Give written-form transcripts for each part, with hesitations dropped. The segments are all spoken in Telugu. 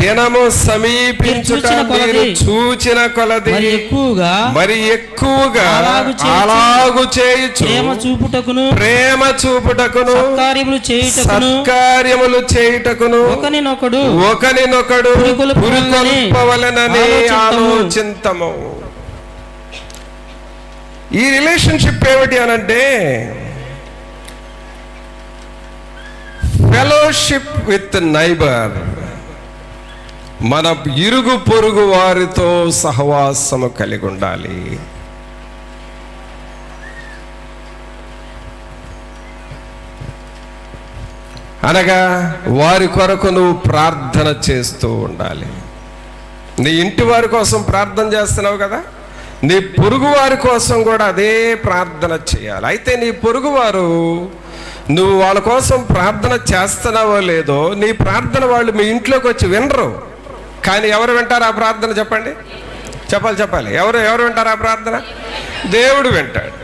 దినము సమీపించుట మీరు చూచిన కొలది మరి ఎక్కువగా అలాగు చేయుచు ప్రేమ చూపుటకును సత్కార్యములు చేయుటకును ఒకనినొకడు పురికొల్పవలెనని ఆలోచింతము. ఈ రిలేషన్షిప్ ఏమిటి అనంటే ఫెలోషిప్ విత్ నైబర్. మన ఇరుగు పొరుగు వారితో సహవాసము కలిగి ఉండాలి. అనగా వారి కొరకు నువ్వు ప్రార్థన చేస్తూ ఉండాలి. నీ ఇంటి వారి కోసం ప్రార్థన చేస్తున్నావు కదా, నీ పొరుగు వారి కోసం కూడా అదే ప్రార్థన చేయాలి. అయితే నీ పొరుగువారు నువ్వు వాళ్ళ కోసం ప్రార్థన చేస్తున్నావో లేదో, నీ ప్రార్థన వాళ్ళు మీ ఇంట్లోకి వచ్చి వినరు. కానీ ఎవరు వింటారు ఆ ప్రార్థన? చెప్పండి, చెప్పాలి. ఎవరు వింటారు ఆ ప్రార్థన? దేవుడు వింటాడు.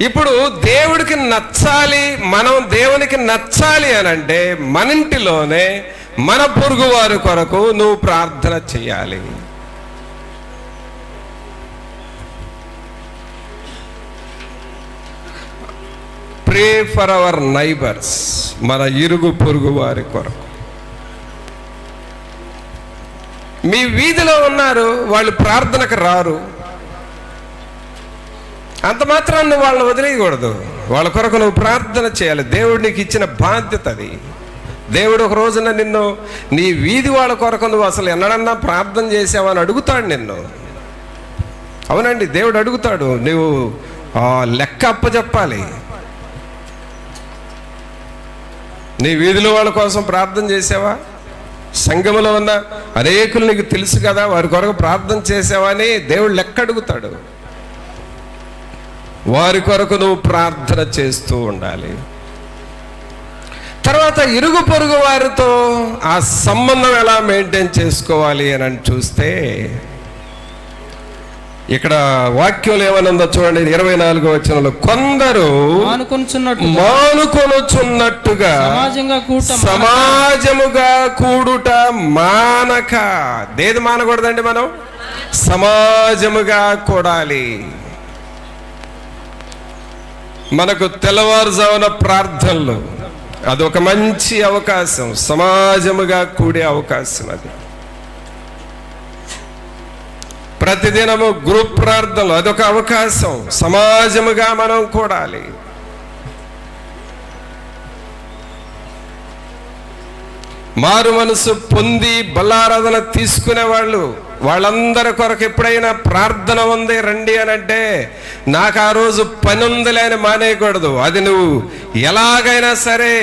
ఇప్పుడు దేవుడికి నచ్చాలి, మనం దేవునికి నచ్చాలి అని అంటే మన ఇంటిలోనే మన పొరుగు వారి కొరకు నువ్వు ప్రార్థన చేయాలి. ప్రే ఫర్ అవర్ నైబర్స్, మన ఇరుగు పొరుగు వారి కొరకు. మీ వీధిలో ఉన్నారు, వాళ్ళు ప్రార్థనకు రారు, అంత మాత్రాన్ని నువ్వు వాళ్ళని వదిలేయకూడదు. వాళ్ళ కొరకు నువ్వు ప్రార్థన చేయాలి. దేవుడు నీకు ఇచ్చిన బాధ్యత అది. దేవుడు ఒక రోజున నిన్ను నీ వీధి వాళ్ళ కొరకు నువ్వు అసలు ఎన్నడన్నా ప్రార్థన చేసావని అడుగుతాడు నిన్ను. అవునండి, దేవుడు అడుగుతాడు. నువ్వు లెక్క అప్పచెప్పాలి. నీ వీధిలో వాళ్ళ కోసం ప్రార్థన చేసావా? సంఘములో ఉన్న అనేకులు నీకు తెలుసు కదా, వారి కొరకు ప్రార్థన చేసావా అని దేవుడు లెక్క అడుగుతాడు. వారి కొరకు నువ్వు ప్రార్థన చేస్తూ ఉండాలి. తర్వాత ఇరుగు పొరుగు వారితో ఆ సంబంధం ఎలా మెయింటైన్ చేసుకోవాలి అని చూస్తే, ఇక్కడ వాక్యంలో ఏమనుందో చూడండి. 24వ వచనంలో, కొందరు మానుకొనుచున్నట్టుగా సమాజముగా కూడుట మానక. దేది మానకూడదండి? మనం సమాజముగా కూడాలి. మనకు తెల్లవారుజామున ప్రార్థనలు అదొక మంచి అవకాశం, సమాజముగా కూడే అవకాశం అది. ప్రతిదినము గ్రూప్ ప్రార్థనలు అదొక అవకాశం, సమాజముగా మనం కూడాలి. మారు మనసు పొంది బల్లారాధన తీసుకునే వాళ్ళందరి కొరకు ఎప్పుడైనా ప్రార్థన ఉంది రండి అని అంటే, నాకు ఆ రోజు పని ఉందిలే అని మానేయకూడదు. అది నువ్వు ఎలాగైనా సరే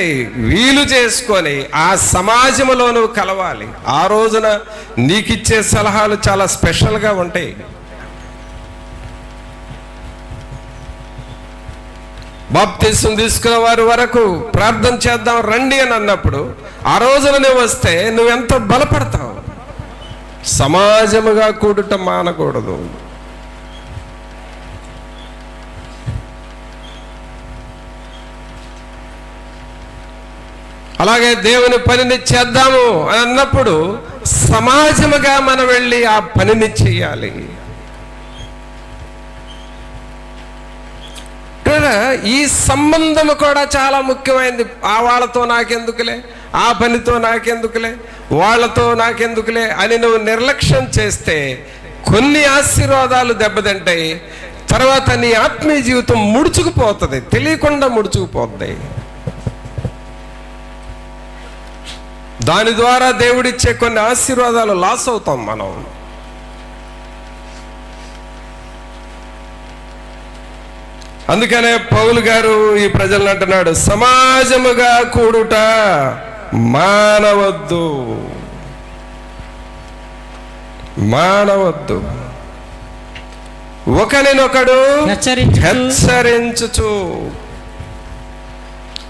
వీలు చేసుకొని ఆ సమాజంలో నువ్వు కలవాలి. ఆ రోజున నీకిచ్చే సలహాలు చాలా స్పెషల్గా ఉంటాయి. బాప్తిసం తీసుకున్న వారి వరకు ప్రార్థన చేద్దాం రండి అని అన్నప్పుడు, ఆ రోజున నువ్వు వస్తే నువ్వెంత బలపడతావు. సమాజముగా కూడుట మానకూడదు. అలాగే దేవుని పనిని చేద్దాము అని అన్నప్పుడు సమాజముగా మనం వెళ్ళి ఆ పనిని చేయాలి. ఈ సంబంధము కూడా చాలా ముఖ్యమైనది. ఆ వాళ్ళతో నాకెందుకులే, ఆ పనితో నాకెందుకులే, వాళ్ళతో నాకెందుకులే అని నువ్వు నిర్లక్ష్యం చేస్తే కొన్ని ఆశీర్వాదాలు దెబ్బతింటాయి. తర్వాత నీ ఆత్మీయ జీవితం ముడుచుకుపోతుంది, తెలియకుండా ముడుచుకుపోతుంది. దాని ద్వారా దేవుడిచ్చే కొన్ని ఆశీర్వాదాలు లాస్ అవుతాం మనం. అందుకనే పౌలు గారు ఈ ప్రజలను అంటున్నాడు, సమాజముగా కూడుట మానవద్దు. ఒకరినొకడు హెచ్చరించుచు.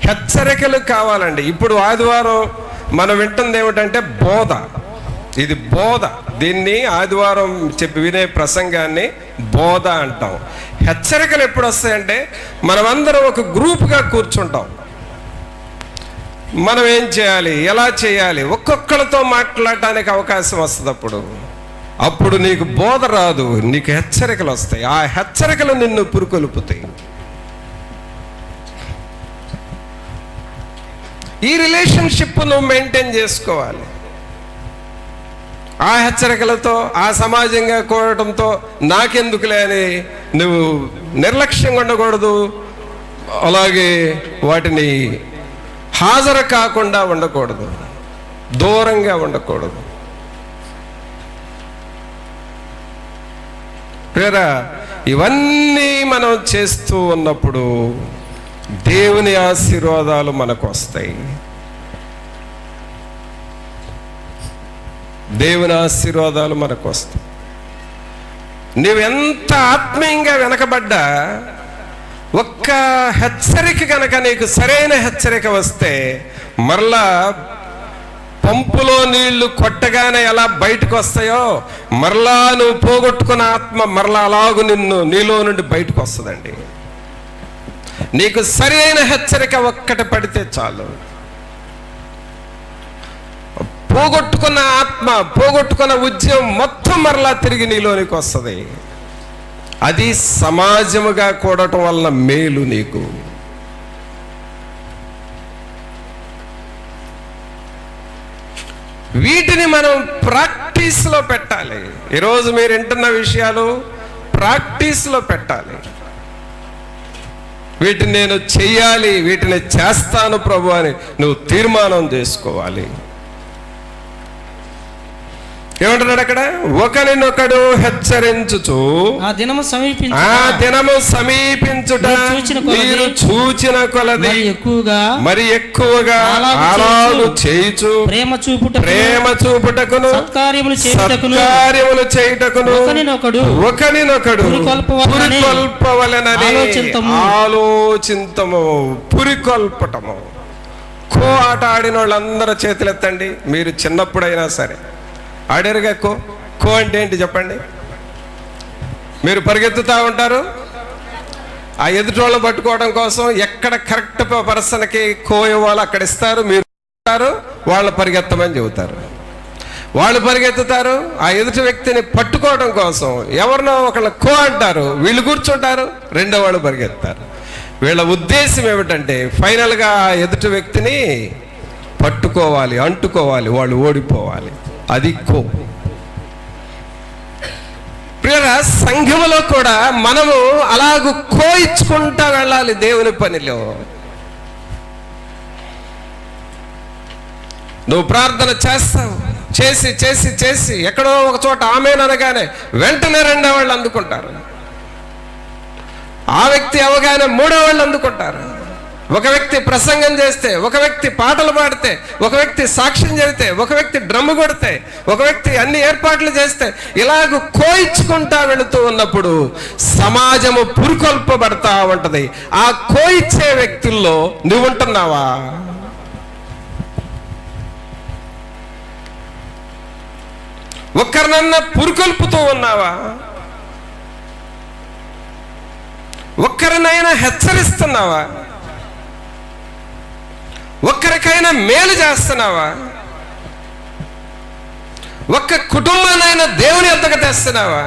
హెచ్చరికలు కావాలండి. ఇప్పుడు ఆదివారం మనం వింటుంది ఏమిటంటే బోధ. ఇది బోధ. దీన్ని ఆదివారం చెప్పి వినే ప్రసంగాన్ని బోధ అంటాం. హెచ్చరికలు ఎప్పుడు వస్తాయంటే మనమందరం ఒక గ్రూప్గా కూర్చుంటాం. మనం ఏం చేయాలి, ఎలా చేయాలి, ఒక్కొక్కరితో మాట్లాడటానికి అవకాశం వస్తుంది. అప్పుడు నీకు బోధ రాదు, నీకు హెచ్చరికలు వస్తాయి. ఆ హెచ్చరికలు నిన్ను పురుకొల్పుతాయి. ఈ రిలేషన్షిప్ నువ్వు మెయింటైన్ చేసుకోవాలి. ఆ హెచ్చరికలతో, ఆ సమాజంగా కూడటంతో నాకెందుకులే అని నువ్వు నిర్లక్ష్యంగా ఉండకూడదు. అలాగే వాటిని హాజరు కాకుండా ఉండకూడదు, దూరంగా ఉండకూడదు. ప్రియరా, ఇవన్నీ మనం చేస్తూ ఉన్నప్పుడు దేవుని ఆశీర్వాదాలు మనకు వస్తాయి. దేవుని ఆశీర్వాదాలు మనకు వస్తాయి. నువ్వెంత ఆత్మీయంగా వెనకబడ్డా ఒక్క హెచ్చరిక కనుక నీకు సరైన హెచ్చరిక వస్తే, మరలా పంపులో నీళ్లు కొట్టగానే ఎలా బయటకు వస్తాయో, మరలా నువ్వు పోగొట్టుకున్న ఆత్మ మరలా అలాగూ నీలో నుండి బయటకు వస్తుందండి. నీకు సరైన హెచ్చరిక ఒక్కటి పడితే చాలు. పోగొట్టుకున్న ఆత్మ, పోగొట్టుకున్న ఉద్యమం మొత్తం మరలా తిరిగి నీలోనికి వస్తుంది. అది సమాజముగా కూడటం వలన మేలు నీకు. వీటిని మనం ప్రాక్టీస్లో పెట్టాలి. ఈరోజు మీరు వింటున్న విషయాలు ప్రాక్టీస్లో పెట్టాలి. వీటిని నేను చెయ్యాలి, వీటిని చేస్తాను ప్రభు అని నువ్వు తీర్మానం చేసుకోవాలి. ఏమంటున్నాడు అక్కడ? ఒకరినొకడు హెచ్చరించుచు ఆ దినము సమీపించుట మీరు చూచిన కొలది మరి ఎక్కువగా అలాగు చేయుచు ప్రేమ చూపుటకును సత్కార్యములు చేయుటకును ఒకరినొకడు పురికొల్పవలెనని ఆలోచింతము. పురికొల్పటము. ఖో ఆట ఆడిన వాళ్ళందరూ చేతులెత్తండి. మీరు చిన్నప్పుడైనా సరే ఆడారుగా. ఖో అంటే ఏంటి చెప్పండి? మీరు పరిగెత్తుతూ ఉంటారు, ఆ ఎదుటోళ్ళని పట్టుకోవడం కోసం ఎక్కడ కరెక్ట్ పర్సన్కి ఖో ఇవ్వాలో అక్కడ ఇస్తారు. మీరు వాళ్ళు పరిగెత్తమని చెబుతారు. వాళ్ళు పరిగెత్తుతారు, ఆ ఎదుటి వ్యక్తిని పట్టుకోవడం కోసం ఎవరినో ఒకళ్ళు ఖో అంటారు, వీళ్ళు కూర్చుంటారు, రెండో వాళ్ళు పరిగెత్తారు. వీళ్ళ ఉద్దేశం ఏమిటంటే ఫైనల్గా ఆ ఎదుటి వ్యక్తిని పట్టుకోవాలి, అంటుకోవాలి, వాళ్ళు ఓడిపోవాలి. అది ఖో. ప్రియరా, సంఘములో కూడా మనము అలాగూ ఖో ఇచ్చుకుంటా వెళ్ళాలి దేవుని పనిలో. నువ్వు ప్రార్థన చేస్తావు, చేసి చేసి చేసి ఎక్కడో ఒక చోట ఆమేన్ అనగానే వెంటనే రెండో వాళ్ళు అందుకుంటారు. ఆ వ్యక్తి అవగానే మూడో వాళ్ళు అందుకుంటారు. ఒక వ్యక్తి ప్రసంగం చేస్తే, ఒక వ్యక్తి పాటలు పాడితే, ఒక వ్యక్తి సాక్ష్యం చెబితే, ఒక వ్యక్తి డ్రమ్ము కొడితే, ఒక వ్యక్తి అన్ని ఏర్పాట్లు చేస్తే, ఇలాగ కోయించుకుంటా వెళుతూ ఉన్నప్పుడు సమాజము పురుకొల్పబడతా ఉంటది. ఆ కోయిచ్చే వ్యక్తుల్లో నువ్వు ఉంటున్నావా? ఒక్కరినన్నా పురుకొల్పుతూ ఉన్నావా? ఒక్కరినైనా హెచ్చరిస్తున్నావా? ఒక్కరికైనా మేలు చేస్తున్నావా? ఒక్క కుటుంబానైనా దేవుని ఎద్దకు తెస్తున్నావా?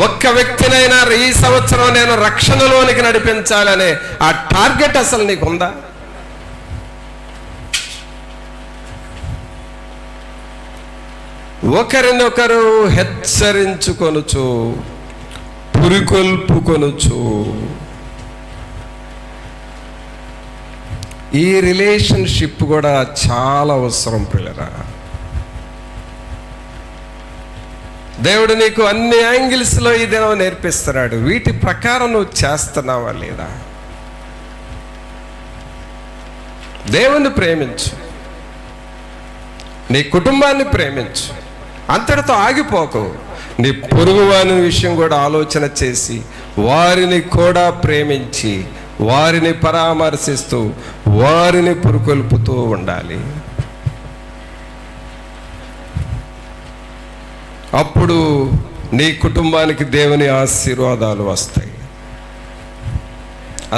ఒక్క వ్యక్తినైనా ఈ సంవత్సరం నేను రక్షణలోనికి నడిపించాలనే ఆ టార్గెట్ అసలు నీకుందా? ఒకరినొకరు హెచ్చరించుకొనుచు పురికొల్పుకొనుచు. ఈ రిలేషన్షిప్ కూడా చాలా అవసరం పిల్లరా. దేవుడు నీకు అన్ని యాంగిల్స్లో ఈ దినం నేర్పిస్తున్నాడు. వీటి ప్రకారం నువ్వు చేస్తున్నావా లేదా? దేవుణ్ణి ప్రేమించు, నీ కుటుంబాన్ని ప్రేమించు, అంతటితో ఆగిపోకు. నీ పొరుగువాని విషయం కూడా ఆలోచన చేసి వారిని కూడా ప్రేమించి వారిని పరామర్శిస్తూ వారిని పురుకొల్పుతూ ఉండాలి. అప్పుడు నీ కుటుంబానికి దేవుని ఆశీర్వాదాలు వస్తాయి.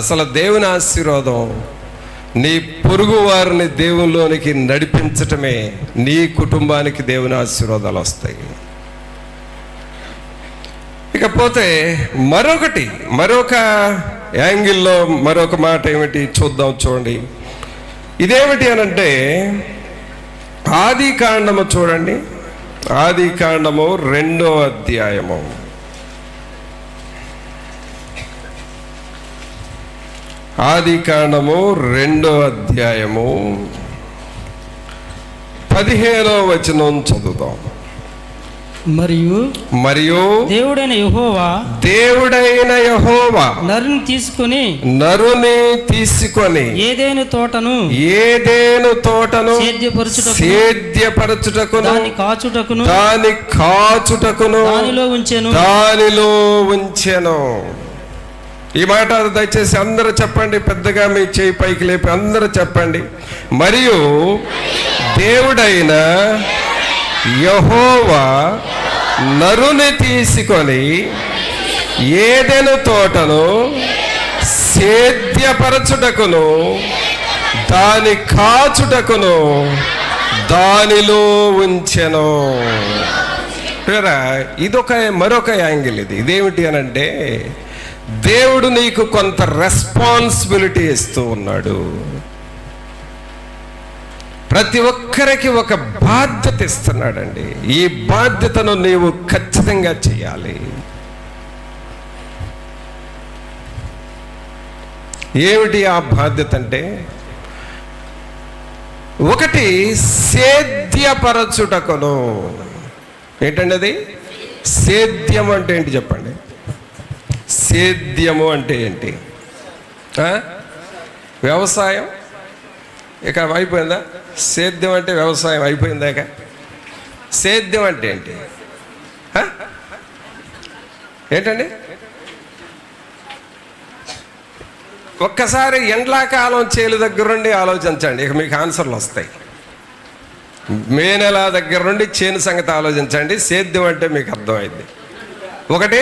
అసలు దేవుని ఆశీర్వాదం నీ పొరుగు వారిని దేవునిలోనికి నడిపించటమే నీ కుటుంబానికి దేవుని ఆశీర్వాదాలు వస్తాయి. ఇకపోతే మరొక యాంగిల్లో మరొక మాట ఏమిటి చూద్దాం. చూడండి, ఇదేమిటి అనంటే ఆది కాండము చూడండి. ఆది కాండము 2వ అధ్యాయము. ఆది కాండము 2వ అధ్యాయము 15వ వచనం చదువుదాం. మరియు దేవుడైన యెహోవా నరుని తీసుకొని ఏదేను తోటను సేద్యపరచుటకును దాని కాచుటకును దానిలో ఉంచెను. ఈ మాట దయచేసి అందరూ చెప్పండి, పెద్దగా మీ చేయి పైకి లేపి అందరూ చెప్పండి. మరియు దేవుడైన యెహోవా నరుని తీసుకొని ఏదెను తోటను సేద్యపరచుటకును దాని కాచుటకును దానిలో ఉంచెను. మరొక యాంగిల్ ఇదేమిటి అనంటే దేవుడు నీకు కొంత రెస్పాన్సిబిలిటీ ఇస్తూ ఉన్నాడు. ప్రతి ఒక్కరికి ఒక బాధ్యత ఇస్తున్నాడండి. ఈ బాధ్యతను నీవు ఖచ్చితంగా చేయాలి. ఏమిటి ఆ బాధ్యత అంటే, ఒకటి సేద్యపరచుటకును. ఏంటండి అది? సేద్యం అంటే ఏంటి చెప్పండి? సేద్యము అంటే ఏంటి? వ్యవసాయం ఇక అయిపోయిందా? సేద్యం అంటే వ్యవసాయం అయిపోయిందాక? సేద్యం అంటే ఏంటి? ఏంటండి? ఒక్కసారి ఎండ్లాకాలం చేలు దగ్గర నుండి ఆలోచించండి, ఇక మీకు ఆన్సర్లు వస్తాయి. మే నెల దగ్గర నుండి చేను సంగతి ఆలోచించండి, సేద్యం అంటే మీకు అర్థమైంది. 1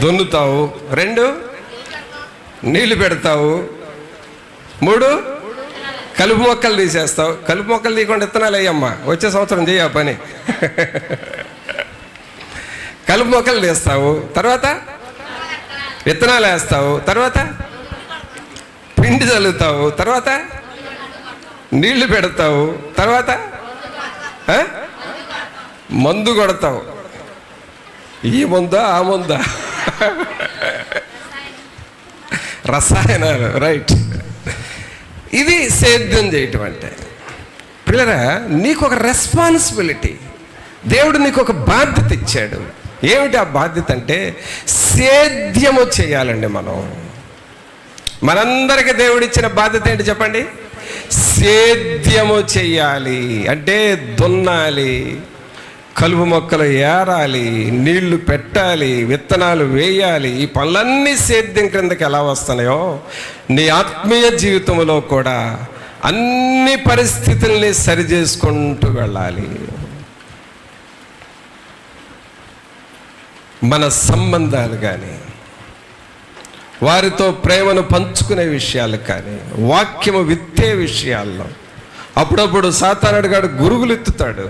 దున్నుతావు, 2 నీళ్లు పెడతావు, 3 కలుపు మొక్కలు తీసేస్తావు. కలుపు మొక్కలు తీయకుండా విత్తనాలు వేయమ్మా, వచ్చే సంవత్సరం చేయ పని. కలుపు మొక్కలు తీస్తావు, తర్వాత విత్తనాలు వేస్తావు, తర్వాత పిండి చల్లుతావు, తర్వాత నీళ్లు పెడతావు, తర్వాత మందు కొడతావు. ఈ మందా ఆ మందా? రసాయనాలు, రైట్. ఇది సేద్యం చేయటం అంటే. పిల్లరా, నీకు ఒక రెస్పాన్సిబిలిటీ, దేవుడు నీకు ఒక బాధ్యత ఇచ్చాడు. ఏమిటి ఆ బాధ్యత అంటే సేద్యము చేయాలండి. మనందరికీ దేవుడు ఇచ్చిన బాధ్యత ఏంటి చెప్పండి? సేద్యము చెయ్యాలి. అంటే దున్నాలి, కలుపు మొక్కలు ఏరాలి, నీళ్లు పెట్టాలి, విత్తనాలు వేయాలి. ఈ పనులన్నీ సేద్యం క్రిందకి ఎలా వస్తున్నాయో నీ ఆత్మీయ జీవితంలో కూడా అన్ని పరిస్థితుల్ని సరిచేసుకుంటూ వెళ్ళాలి. మన సంబంధాలు కానీ, వారితో ప్రేమను పంచుకునే విషయాలు కానీ, వాక్యము విత్తే విషయాల్లో అప్పుడప్పుడు సాతానుడు గాడు గురుగులు ఎత్తుతాడు.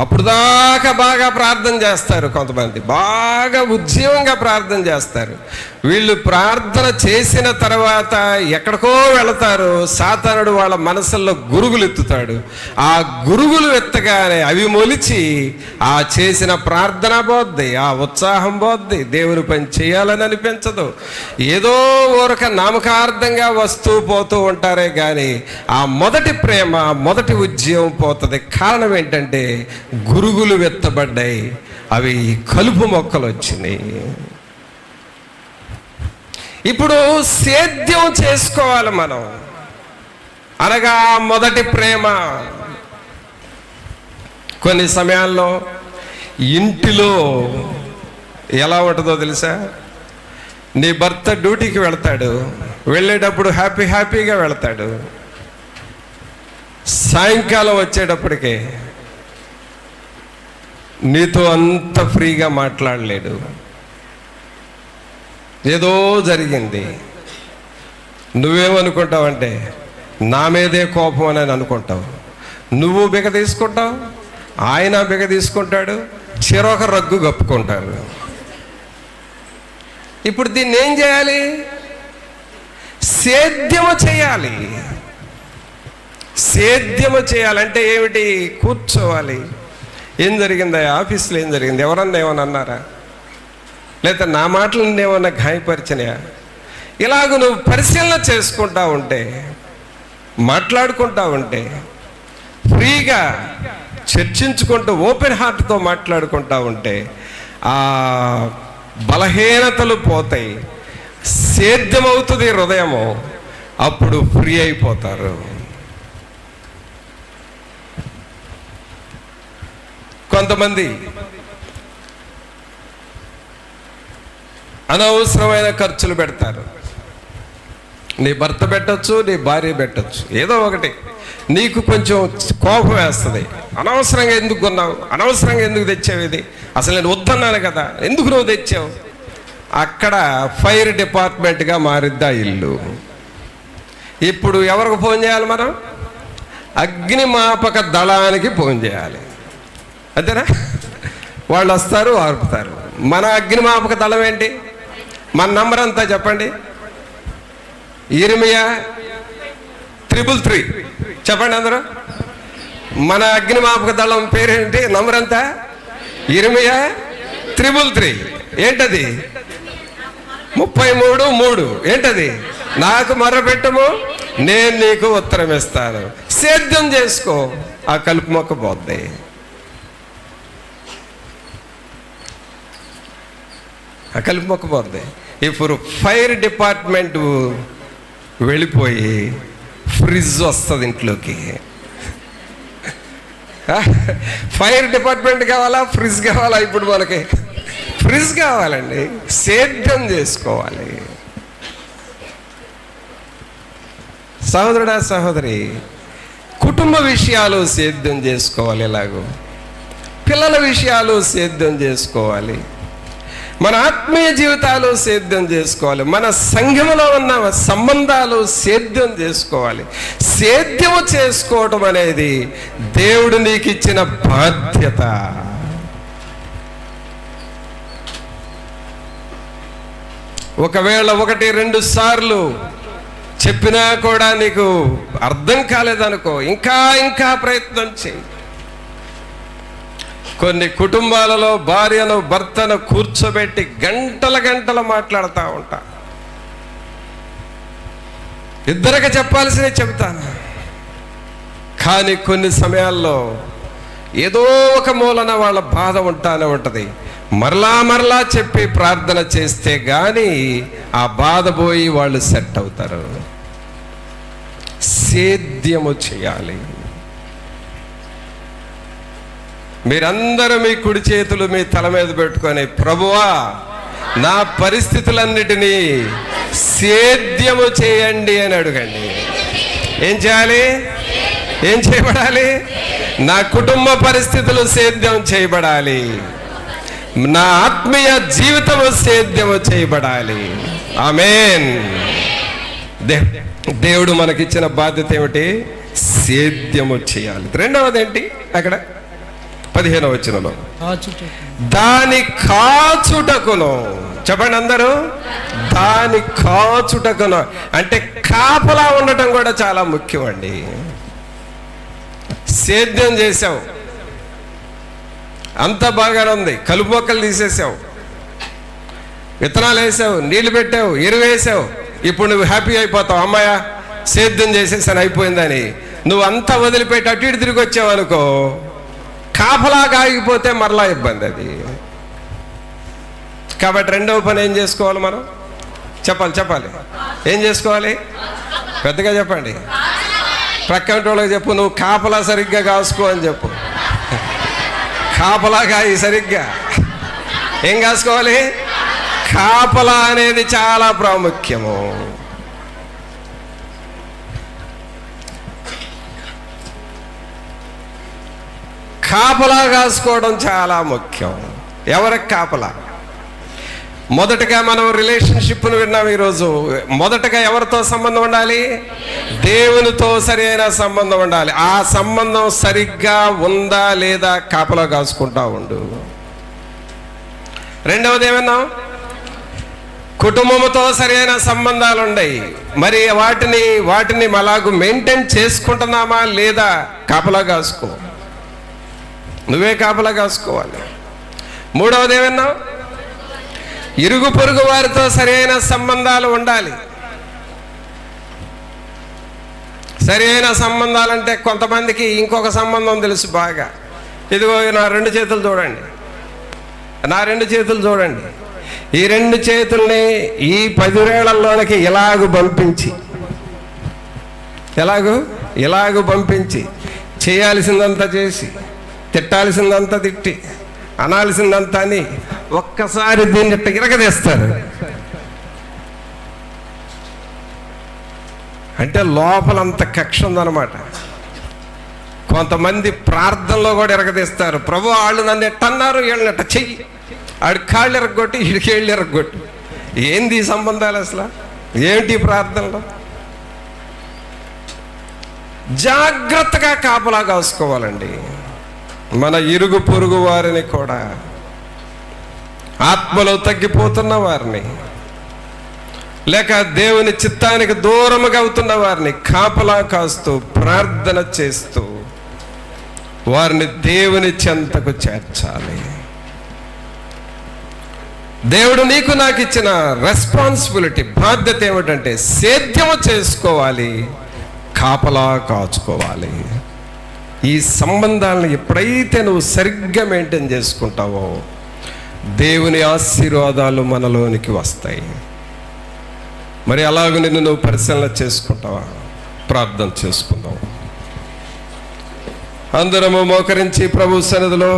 అప్పుడు దాకా బాగా ప్రార్థన చేస్తారు, కొంతమంది బాగా ఉద్యమంగా ప్రార్థన చేస్తారు. వీళ్ళు ప్రార్థన చేసిన తర్వాత ఎక్కడికో వెళతారు. సాతానుడు వాళ్ళ మనసుల్లో గురుగులు ఎత్తుతాడు. ఆ గురుగులు ఎత్తగానే అవి మొలిచి ఆ చేసిన ప్రార్థన పోద్ది, ఆ ఉత్సాహం పోద్ది, దేవుని పని చేయాలని అనిపించదు. ఏదో ఊరక నామకార్థంగా వస్తూ పోతూ ఉంటారే కానీ ఆ మొదటి ప్రేమ, మొదటి ఉద్యమం పోతుంది. కారణం ఏంటంటే గురుగులు వెత్తబడ్డాయి, అవి కలుపు మొక్కలు వచ్చినాయి. ఇప్పుడు సేద్యం చేసుకోవాలి మనం, అనగా మొదటి ప్రేమ. కొన్ని సమయాల్లో ఇంటిలో ఎలా ఉంటుందో తెలుసా? నీ భర్త డ్యూటీకి వెళ్తాడు, వెళ్ళేటప్పుడు హ్యాపీగా వెళ్తాడు. సాయంకాలం వచ్చేటప్పటికే నీతో అంత ఫ్రీగా మాట్లాడలేడు, ఏదో జరిగింది. నువ్వేమనుకుంటావంటే నా మీదే కోపం అని అనుకుంటావు. నువ్వు బిగ తీసుకుంటావు, ఆయన బిగ తీసుకుంటాడు, చెరొక రగ్గు కప్పుకుంటారు. ఇప్పుడు దీన్ని ఏం చేయాలి? సేద్యము చేయాలి. సేద్యము చేయాలంటే ఏమిటి? కూర్చోవాలి. ఏం జరిగిందా ఆఫీస్లో? ఏం జరిగింది? ఎవరన్నా ఏమన్నా అన్నారా? లేదా నా మాటలు ఏమన్నా గాయపరిచినాయా? ఇలాగ నువ్వు పరిశీలన చేసుకుంటా ఉంటే, మాట్లాడుకుంటా ఉంటే, ఫ్రీగా చర్చించుకుంటూ ఓపెన్ హార్ట్తో మాట్లాడుకుంటా ఉంటే ఆ బలహీనతలు పోతాయి, సేద్యమవుతుంది హృదయము, అప్పుడు ఫ్రీ అయిపోతారు. కొంతమంది అనవసరమైన ఖర్చులు పెడతారు. నీ భర్త పెట్టచ్చు, నీ భార్య పెట్టచ్చు, ఏదో ఒకటి. నీకు కొంచెం కోపం వేస్తుంది. అనవసరంగా ఎందుకు కొన్నావు, అనవసరంగా ఎందుకు తెచ్చావు, ఇది అసలు నేను వద్దన్నాను కదా, ఎందుకు నువ్వు తెచ్చావు? అక్కడ ఫైర్ డిపార్ట్మెంట్గా మారిద్దా ఇల్లు. ఇప్పుడు ఎవరికి ఫోన్ చేయాలి మనం? అగ్నిమాపక దళానికి ఫోన్ చేయాలి, అంతేనా? వాళ్ళు వస్తారు, ఆర్పుతారు. మన అగ్నిమాపక దళం ఏంటి? మన నంబర్ అంతా చెప్పండి. ఇర్మియా 333 చెప్పండి అందరూ. మన అగ్నిమాపక దళం పేరేంటి? నంబర్ అంతా ఇర్మియా 333. ఏంటది? 33:3. ఏంటది? నాకు మొర్రపెట్టుము, నేను నీకు ఉత్తరం ఇస్తాను. సేద్యం చేసుకో, ఆ కలుపు మొక్క పోద్ది. ఆ కలుపు మొక్క పోద్ది. ఇప్పుడు ఫైర్ డిపార్ట్మెంట్ వెళ్ళిపోయి ఫ్రిడ్జ్ వస్తుంది ఇంట్లోకి. ఫైర్ డిపార్ట్మెంట్ కావాలా, ఫ్రిడ్జ్ కావాలా? ఇప్పుడు మనకి ఫ్రిడ్జ్ కావాలండి. సేద్యం చేసుకోవాలి. సహోదరుడా, సహోదరి, కుటుంబ విషయాలు సేద్యం చేసుకోవాలి. ఎలాగో పిల్లల విషయాలు సేద్యం చేసుకోవాలి. మన ఆత్మీయ జీవితాలు సేద్యం చేసుకోవాలి. మన సంఘములో ఉన్న సంబంధాలు సేద్యం చేసుకోవాలి. సేద్యము చేసుకోవటం అనేది దేవుడు నీకు ఇచ్చిన బాధ్యత. ఒకవేళ 1-2 సార్లు చెప్పినా కూడా నీకు అర్థం కాలేదనుకో, ఇంకా ప్రయత్నం చేయి. కొన్ని కుటుంబాలలో భార్యను భర్తను కూర్చోబెట్టి గంటలు మాట్లాడుతూ ఉంటా. ఇద్దరికి చెప్పాల్సినవి చెబుతాను, కానీ కొన్ని సమయాల్లో ఏదో ఒక మూలన వాళ్ళ బాధ ఉంటానే ఉంటుంది. మరలా చెప్పి ప్రార్థన చేస్తే కానీ ఆ బాధ పోయి వాళ్ళు సెట్ అవుతారు. సేద్యము చేయాలి. మీరందరూ మీ కుడి చేతులు మీ తల మీద పెట్టుకొని, ప్రభువా నా పరిస్థితులన్నిటినీ సేద్యము చేయండి అని అడగండి. ఏం చేయాలి? ఏం చేయబడాలి? నా కుటుంబ పరిస్థితులు సేద్యం చేయబడాలి. నా ఆత్మీయ జీవితము సేద్యము చేయబడాలి. ఆమేన్. దేవుడు మనకిచ్చిన బాధ్యత ఏమిటి? సేద్యము చేయాలి. రెండవది ఏంటి? అక్కడ 15వ వచనంలో దాని కాచుటకును. చెప్పండి అందరూ. దాని కాచుటకును అంటే కాపలా ఉండటం కూడా చాలా ముఖ్యం అండి. సేద్యం చేసావు, అంత బాగానే ఉంది, కలుపు మొక్కలు తీసేసావు, విత్తనాలు వేసావు, నీళ్లు పెట్టావు, ఎరువు వేసావు. ఇప్పుడు నువ్వు హ్యాపీ అయిపోతావు, అమ్మాయ సేద్యం చేసేసాను అయిపోయిందని. నువ్వు అంతా వదిలిపెట్టి అటు ఇటు తిరిగి వచ్చావు అనుకో, కాపలాగా ఆగిపోతే మరలా ఇబ్బంది అది. కాబట్టి రెండవ పని ఏం చేసుకోవాలి మనం? చెప్పాలి. ఏం చేసుకోవాలి? పెద్దగా చెప్పండి. ప్రక్కన వాళ్ళకి చెప్పు, నువ్వు కాపలా సరిగ్గా కాసుకో అని చెప్పు. కాపలా కాయి సరిగ్గా. ఏం కాసుకోవాలి? కాపలా అనేది చాలా ప్రాముఖ్యము. కాపలా కాసుకోవడం చాలా ముఖ్యం. ఎవరికి కాపలా? మొదటగా మనం రిలేషన్షిప్ను విన్నాం ఈరోజు. మొదటగా ఎవరితో సంబంధం ఉండాలి? దేవునితో సరైన సంబంధం ఉండాలి. ఆ సంబంధం సరిగ్గా ఉందా లేదా కాపలా కాసుకుంటా ఉండు. రెండవది ఏమన్నా? కుటుంబంతో సరైన సంబంధాలు ఉన్నాయి. మరి వాటిని అలాగూ మెయింటైన్ చేసుకుంటున్నామా లేదా కాపలా కాసుకో. నువ్వే కాపలా కాసుకోవాలి. మూడవది ఏమన్నా? ఇరుగు పొరుగు వారితో సరైన సంబంధాలు ఉండాలి. సరైన సంబంధాలంటే కొంతమందికి ఇంకొక సంబంధం తెలుసు బాగా. ఇదిగో నా రెండు చేతులు చూడండి, నా రెండు చేతులు చూడండి. ఈ రెండు చేతుల్ని ఈ 10 వేళల్లోనికి ఇలాగూ పంపించి చేయాల్సిందంతా చేసి, తిట్టాల్సిందంతా తిట్టి, అనాల్సిందంతా అని ఒక్కసారి దీన్ని ఇరగదీస్తారు. అంటే లోపలంత కక్ష ఉందన్నమాట. కొంతమంది ప్రార్థనలో కూడా ఇరగదీస్తారు. ప్రభు వాళ్ళు నన్ను ఎట్టన్నారు, వీళ్ళని ఎట్ట చెయ్యి, ఆడి కాళ్ళు ఎరగొట్టి వీడికి ఏళ్ళు ఎరగొట్టి. ఏంది ఈ సంబంధాలు అసలు? ఏంటి ప్రార్థనలో? జాగ్రత్తగా కాపలా కాసుకోవాలండి. మన ఇరుగు పొరుగు వారిని కూడా, ఆత్మలో తగ్గిపోతున్న వారిని, లేక దేవుని చిత్తానికి దూరముగా అవుతున్న వారిని కాపలా కాస్తూ ప్రార్థన చేస్తూ వారిని దేవుని చెంతకు చేర్చాలి. దేవుడు నీకు నాకు ఇచ్చిన రెస్పాన్సిబిలిటీ, బాధ్యత ఏమిటంటే సేద్యము చేసుకోవాలి, కాపలా కాచుకోవాలి. ఈ సంబంధాలను ఎప్పుడైతే నువ్వు సరిగ్గా మెయింటైన్ చేసుకుంటావో దేవుని ఆశీర్వాదాలు మనలోనికి వస్తాయి. మరి అలాగ నువ్వు పరిశీలన చేసుకుంటావా? ప్రార్థన చేసుకుందాం. అందరము మోకరించి ప్రభు సన్నిధిలో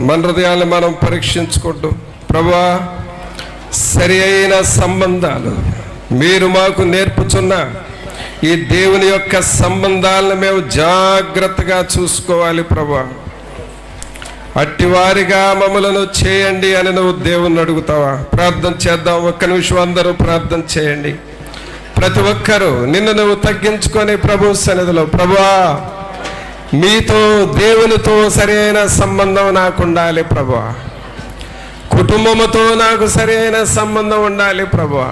మన హృదయాన్ని మనం పరీక్షించుకుంటూ, ప్రభువా సరి అయిన సంబంధాలు మీరు మాకు నేర్పుచున్న ఈ దేవుని యొక్క సంబంధాలను మేము జాగ్రత్తగా చూసుకోవాలి ప్రభువా. అట్టివారిగా మమ్మలను చేయండి అని నువ్వు దేవుణ్ణి అడుగుతావా? ప్రార్థన చేద్దాం. ఒక్క నిమిషం అందరూ ప్రార్థన చేయండి. ప్రతి ఒక్కరూ నిన్ను నువ్వు తగ్గించుకొని ప్రభు సన్నిధిలో, ప్రభువా మీతో దేవునితో సరైన సంబంధం నాకు ఉండాలి ప్రభువా. కుటుంబముతో నాకు సరైన సంబంధం ఉండాలి ప్రభువా.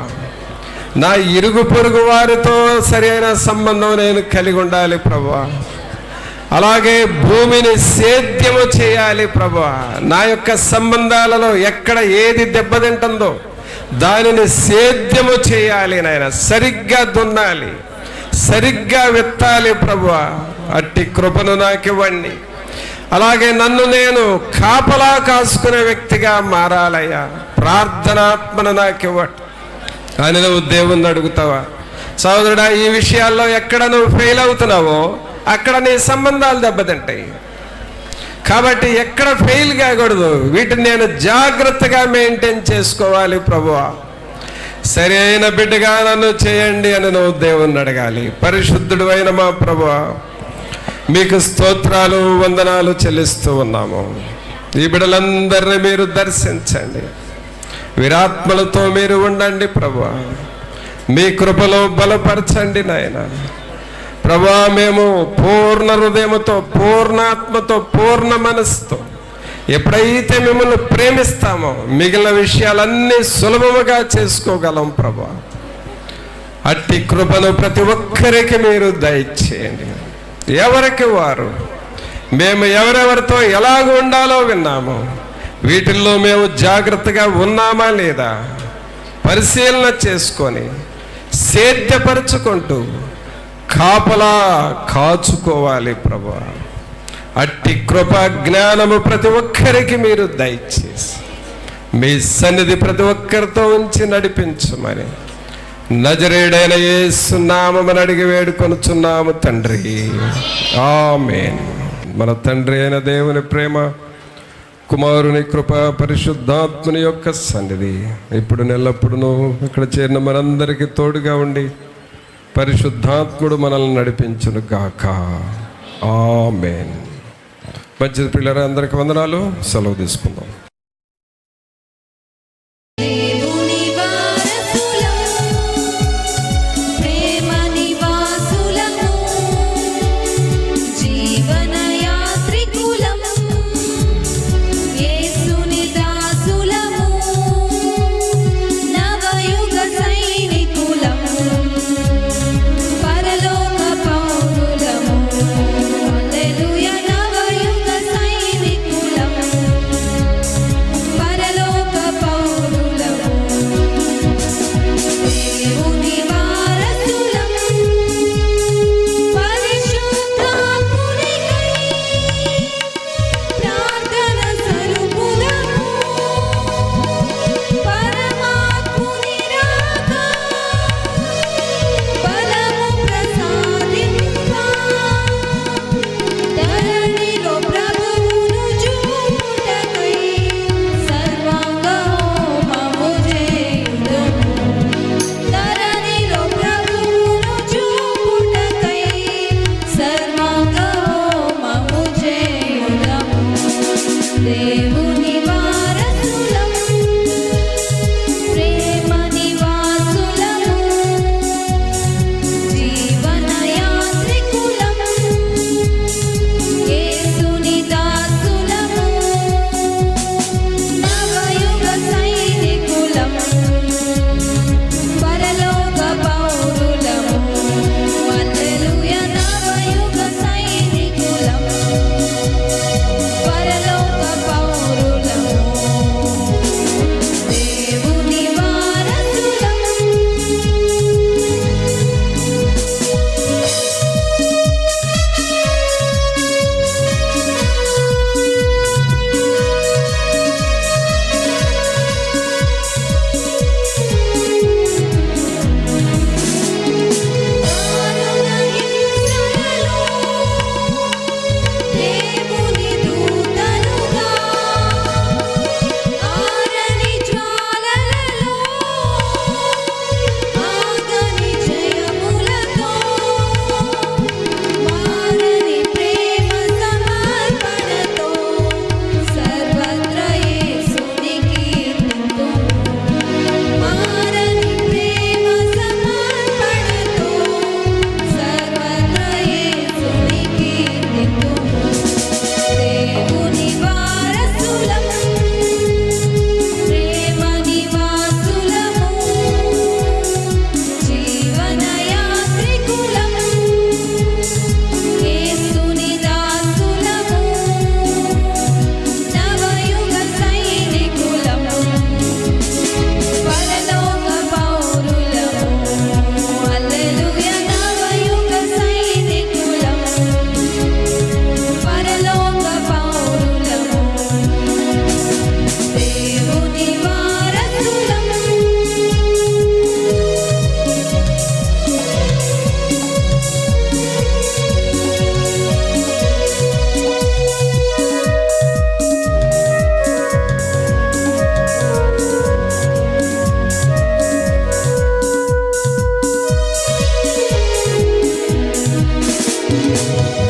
నా ఇరుగు పొరుగు వారితో సరైన సంబంధం నేను కలిగి ఉండాలి ప్రభువా. అలాగే భూమిని సేద్యము చేయాలి ప్రభువా. నా యొక్క సంబంధాలలో ఎక్కడ ఏది దెబ్బతింటుందో దానిని సేద్యము చేయాలి నాయన. సరిగ్గా దున్నాలి, సరిగ్గా విత్తాలి ప్రభువా. అట్టి కృపను నాకివ్వండి. అలాగే నన్ను నేను కాపలా కాసుకునే వ్యక్తిగా మారాలయ్యా. ప్రార్థనాత్మను నాకివ్వండి అని నువ్వు దేవుణ్ణి అడుగుతావా? సోదరుడా, ఈ విషయాల్లో ఎక్కడ నువ్వు ఫెయిల్ అవుతున్నావో అక్కడ నీ సంబంధాలు దెబ్బతింటాయి. కాబట్టి ఎక్కడ ఫెయిల్ కాకూడదు. వీటిని నేను జాగ్రత్తగా మెయింటైన్ చేసుకోవాలి ప్రభువా. సరైన బిడ్డగా నన్ను చేయండి అని నువ్వు దేవుణ్ణి అడగాలి. పరిశుద్ధుడు అయిన మా ప్రభువా, మీకు స్తోత్రాలు వందనాలు చెల్లిస్తూ ఉన్నాము. ఈ బిడ్డలందరినీ మీరు దర్శించండి, వీరాత్మలతో మీరు ఉండండి ప్రభువా. మీ కృపలో బలపరచండి నాయన. ప్రభువా, మేము పూర్ణ హృదయముతో, పూర్ణాత్మతో, పూర్ణ మనస్సుతో ఎప్పుడైతే మిమ్మల్ని ప్రేమిస్తామో మిగిలిన విషయాలన్నీ సులభముగా చేసుకోగలం ప్రభువా. అట్టి కృపను ప్రతి ఒక్కరికి మీరు దయచేయండి. ఎవరికి వారు మేము ఎవరెవరితో ఎలాగ ఉండాలో విన్నాము. వీటిల్లో మేము జాగ్రత్తగా ఉన్నామా లేదా పరిశీలన చేసుకొని సేద్యపరుచుకుంటూ కాపలా కాచుకోవాలి ప్రభువా. అట్టి కృప జ్ఞానము ప్రతి ఒక్కరికి మీరు దయచేసి మీ సన్నిధి ప్రతి ఒక్కరితో ఉంచి నడిపించమని నజరేయుడైన యేసు నామమున అడిగి వేడుకొనుచున్నాము తండ్రి, ఆమేన్. మన తండ్రి అయిన దేవుని ప్రేమ, కుమారుని కృప, పరిశుద్ధాత్మని యొక్క సన్నిధి ఇప్పుడు ఎల్లప్పుడూ ఇక్కడ చేరిన మనందరికీ తోడుగా ఉండి పరిశుద్ధాత్ముడు మనల్ని నడిపించును గాక, ఆమేన్. మంచిది పిల్లరా, అందరికి వందనాలు. సెలవు తీసుకుందాం.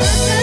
ఆశ